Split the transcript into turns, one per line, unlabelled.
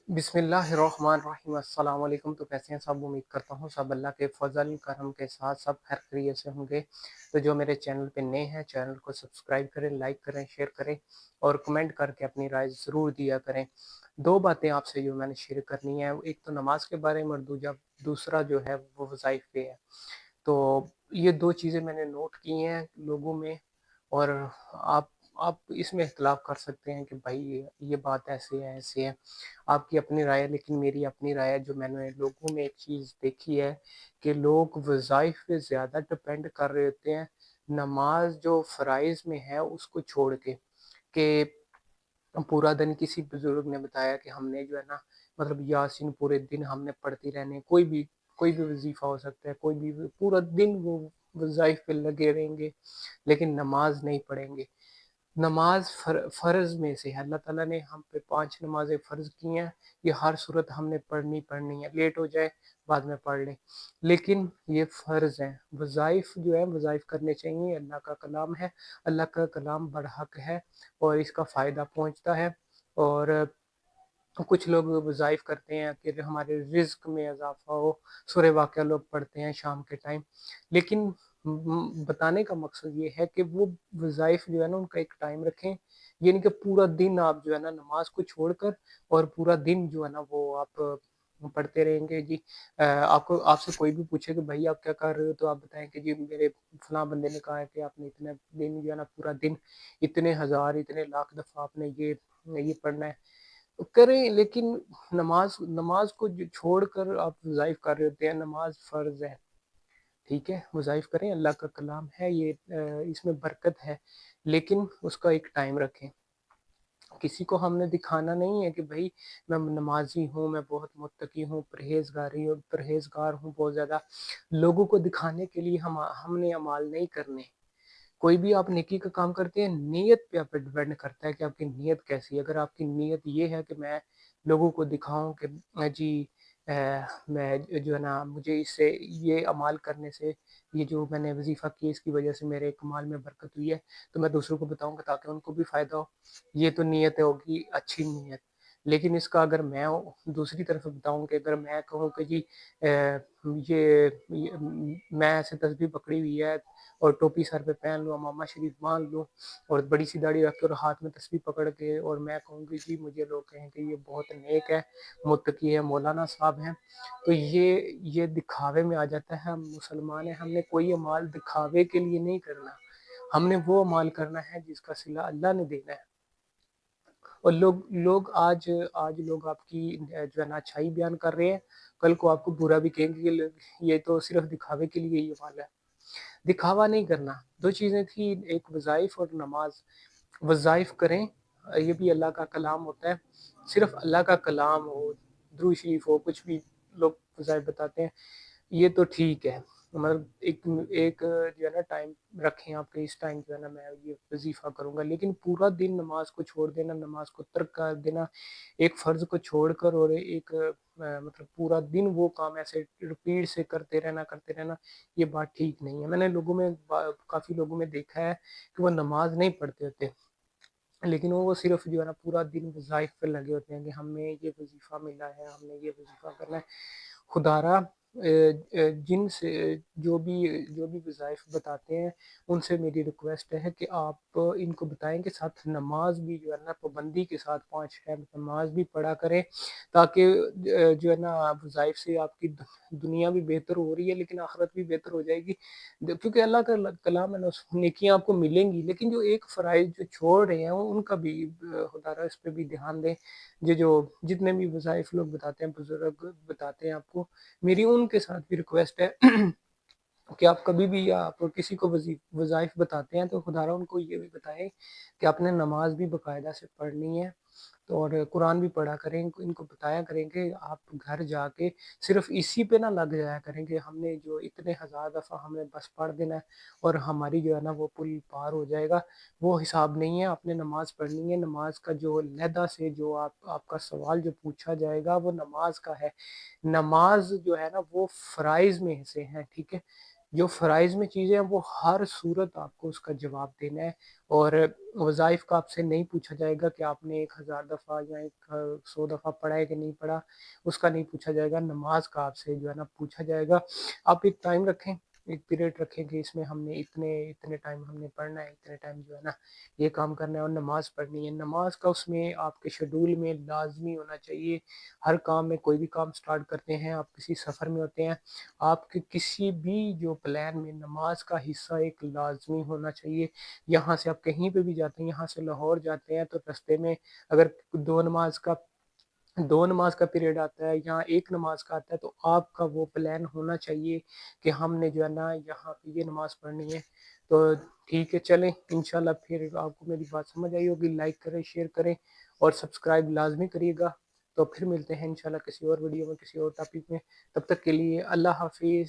बिस्मिल्लाहिर्रहमानिर्रहीम। अस्सलाम वालेकुम। तो कैसे हैं सब? उम्मीद करता हूँ सब अल्लाह के फजल करम के साथ सब खैर खैरियत से होंगे। तो जो मेरे चैनल पे नए हैं, चैनल को सब्सक्राइब करें, लाइक करें, शेयर करें और कमेंट करके अपनी राय ज़रूर दिया करें। दो बातें आपसे जो मैंने शेयर करनी है, एक तो नमाज के बारे में और दूसरा जो है वो वज़ाइफ पे है। तो ये 2 चीज़ें मैंने नोट की हैं लोगों में, और आप आप इसमें इख्तिलाफ़ कर सकते हैं कि भाई ये बात ऐसे है। आपकी अपनी राय है, लेकिन मेरी अपनी राय है। जो मैंने लोगों में एक चीज़ देखी है कि लोग वज़ाइफ पे ज़्यादा डिपेंड कर रहे होते हैं, नमाज जो फ़राइज़ में है उसको छोड़ के। कि पूरा दिन किसी बुजुर्ग ने बताया कि हमने जो है ना, मतलब यासीन पूरे दिन हमने पढ़ती रहनी है। कोई भी वजीफा हो सकता है, कोई भी पूरा दिन वो वज़ाइफ पे लगे रहेंगे, लेकिन नमाज नहीं पढ़ेंगे। नमाज फ़र्ज़ में से है। अल्लाह ताला ने हम पे 5 नमाज़ें फ़र्ज़ की हैं। ये हर सूरत हमने पढ़नी है। लेट हो जाए बाद में पढ़ लें, लेकिन ये फ़र्ज़ हैं। वज़ाइफ जो है वज़ाइफ करने चाहिए। अल्लाह का कलाम है, अल्लाह का कलाम बरहक है और इसका फ़ायदा पहुँचता है। और कुछ लोग वज़ाइफ करते हैं कि हमारे रिज़्क में इज़ाफ़ा हो, सूरह वाक़िया लोग पढ़ते हैं शाम के टाइम। लेकिन बताने का मकसद ये है कि वो वज़ाइफ जो है ना उनका एक टाइम रखें। ये नहीं कि पूरा दिन आप जो है ना नमाज़ को छोड़कर और पूरा दिन जो है ना वो आप पढ़ते रहेंगे जी। आपको आपसे कोई भी पूछे कि भाई आप क्या कर रहे हो? तो आप बताएँ कि जी मेरे फलाँ बंदे ने कहा है कि आपने इतने दिन जो है ना पूरा दिन इतने हज़ार, इतने लाख दफ़ा आपने ये पढ़ना है। करें, लेकिन नमाज नमाज को जो छोड़कर आप वज़ाइफ कर रहे होते हैं। नमाज फ़र्ज़ है, ठीक है? वज़ाइफ करें, अल्लाह का कलाम है ये, इसमें बरकत है, लेकिन उसका एक टाइम रखें। किसी को हमने दिखाना नहीं है कि भई मैं नमाज़ी हूँ, मैं बहुत मुत्तकी हूँ, परहेज़गार हूँ बहुत ज़्यादा। लोगों को दिखाने के लिए हमने अमाल नहीं करने। कोई भी आप नेकी का काम करते हैं, नीयत पे आप पे डिपेंड करता है कि आपकी नीयत कैसी है। अगर आपकी नीयत ये है कि मैं लोगों को दिखाऊँ कि जी मैं जो है ना, मुझे इससे ये अमाल करने से, ये जो मैंने वज़ीफ़ा किया इसकी वज़ह से मेरे कमाल में बरकत हुई है, तो मैं दूसरों को बताऊँगा ताकि उनको भी फ़ायदा हो। ये तो नीयत होगी अच्छी नीयत। लेकिन इसका अगर मैं दूसरी तरफ बताऊँ कि अगर मैं कहूँ कि जी मैं ऐसे तस्बीह पकड़ी हुई है और टोपी सर पे पहन लूँ, इमामा शरीफ बाँध लूँ और बड़ी सी दाढ़ी रख के और हाथ में तस्बीह पकड़ के, और मैं कहूँ कि जी मुझे लोग कहें कि ये बहुत नेक है, मुत्तकी है, मौलाना साहब हैं, तो ये दिखावे में आ जाता है। हम मुसलमान हैं, हमने कोई अमाल दिखावे के लिए नहीं करना। हमने वो अमाल करना है जिसका सिला अल्लाह ने देना है। और लोग लोग आज आज लोग आपकी जो है ना अच्छाई बयान कर रहे हैं, कल को आपको बुरा भी कहेंगे कि ये तो सिर्फ़ दिखावे के लिए ये वाला है। दिखावा नहीं करना। 2 चीज़ें थी, एक वज़ाइफ और नमाज़। वज़ाइफ करें, ये भी अल्लाह का कलाम होता है। सिर्फ़ अल्लाह का कलाम हो, दुरूद शरीफ हो, कुछ भी लोग वज़ाइफ बताते हैं, ये तो ठीक है। मतलब एक एक जो है ना टाइम रखें आप कि इस टाइम जो है ना मैं ये वज़ीफ़ा करूँगा, लेकिन पूरा दिन नमाज़ को छोड़ देना, नमाज़ को तर्क कर देना, एक फ़र्ज़ को छोड़कर, और एक मतलब पूरा दिन वो काम ऐसे रिपीट से करते रहना, ये बात ठीक नहीं है। मैंने लोगों में काफ़ी लोगों में देखा है कि वो नमाज़ नहीं पढ़ते होते, लेकिन वो सिर्फ़ जो है ना पूरा दिन वज़ाइफ पे लगे होते हैं कि हमें ये वज़ीफ़ा मिला है, हमने ये वज़ीफ़ा करना है। खुदारा जिनसे जो भी वज़ाइफ बताते हैं, उनसे मेरी रिक्वेस्ट है कि आप इनको बताएँ कि साथ नमाज़ भी जो है ना पाबंदी के साथ 5 टाइम नमाज़ भी पढ़ा करें, ताकि जो है ना वज़ाइफ से आपकी दुनिया भी बेहतर हो रही है, लेकिन आख़िरत भी बेहतर हो जाएगी। क्योंकि अल्लाह का कलाम है ना, नेकियाँ आपको मिलेंगी, लेकिन जो एक फ़राइज़ जो छोड़ रहे हैं उनका भी खुदारा इस पे भी ध्यान दें। ये जो जितने भी वज़ाइफ लोग बताते हैं, बुज़ुर्ग बताते हैं आपको, मेरी उनके साथ भी रिक्वेस्ट है कि आप कभी भी या आप किसी को वज़ाइफ बताते हैं, तो खुदारा उनको ये भी बताएँ कि आपने नमाज़ भी बाकायदा से पढ़नी है, तो और कुरान भी पढ़ा करें। इनको इनको बताया करें कि आप घर जाके सिर्फ़ इसी पे ना लग जाया करें कि हमने जो इतने हज़ार दफ़ा हमने बस पढ़ देना है और हमारी जो है ना वो पुल पार हो जाएगा, वो हिसाब नहीं है। आपने नमाज़ पढ़नी है, नमाज़ का जो अलहदा से जो आपका सवाल जो पूछा जाएगा वो नमाज़ का है। नमाज़ जो है ना वो फ़राइज़ में से है, ठीक है? جو فرائض میں چیزیں ہیں وہ ہر صورت آپ کو اس کا جواب دینا ہے، اور وظائف کا آپ سے نہیں پوچھا جائے گا کہ آپ نے 1000 دفعہ یا 100 دفعہ پڑھا ہے کہ نہیں پڑھا، اس کا نہیں پوچھا جائے گا۔ نماز کا آپ سے جو ہے نا پوچھا جائے گا۔ آپ ایک ٹائم رکھیں، ایک پیریڈ رکھیں کہ اس میں ہم نے اتنے ٹائم ہم نے پڑھنا ہے، اتنے ٹائم جو ہے نا یہ کام کرنا ہے اور نماز پڑھنی ہے۔ نماز کا اس میں آپ کے شیڈول میں لازمی ہونا چاہیے۔ ہر کام میں، کوئی بھی کام سٹارٹ کرتے ہیں، آپ کسی سفر میں ہوتے ہیں، آپ کے کسی بھی جو پلان میں نماز کا حصہ ایک لازمی ہونا چاہیے۔ یہاں سے آپ کہیں پہ بھی جاتے ہیں، یہاں سے لاہور جاتے ہیں تو رستے میں اگر دو نماز کا پیریڈ آتا ہے یا ایک نماز کا آتا ہے تو آپ کا وہ پلان ہونا چاہیے کہ ہم نے جو ہے نا یہاں پہ یہ نماز پڑھنی ہے۔ تو ٹھیک ہے، چلیں انشاءاللہ پھر آپ کو میری بات سمجھ آئی ہوگی۔ لائک کریں، شیئر کریں اور سبسکرائب لازمی کریے گا۔ تو پھر ملتے ہیں انشاءاللہ کسی اور ویڈیو میں، کسی اور ٹاپک میں۔ تب تک کے لیے اللہ حافظ۔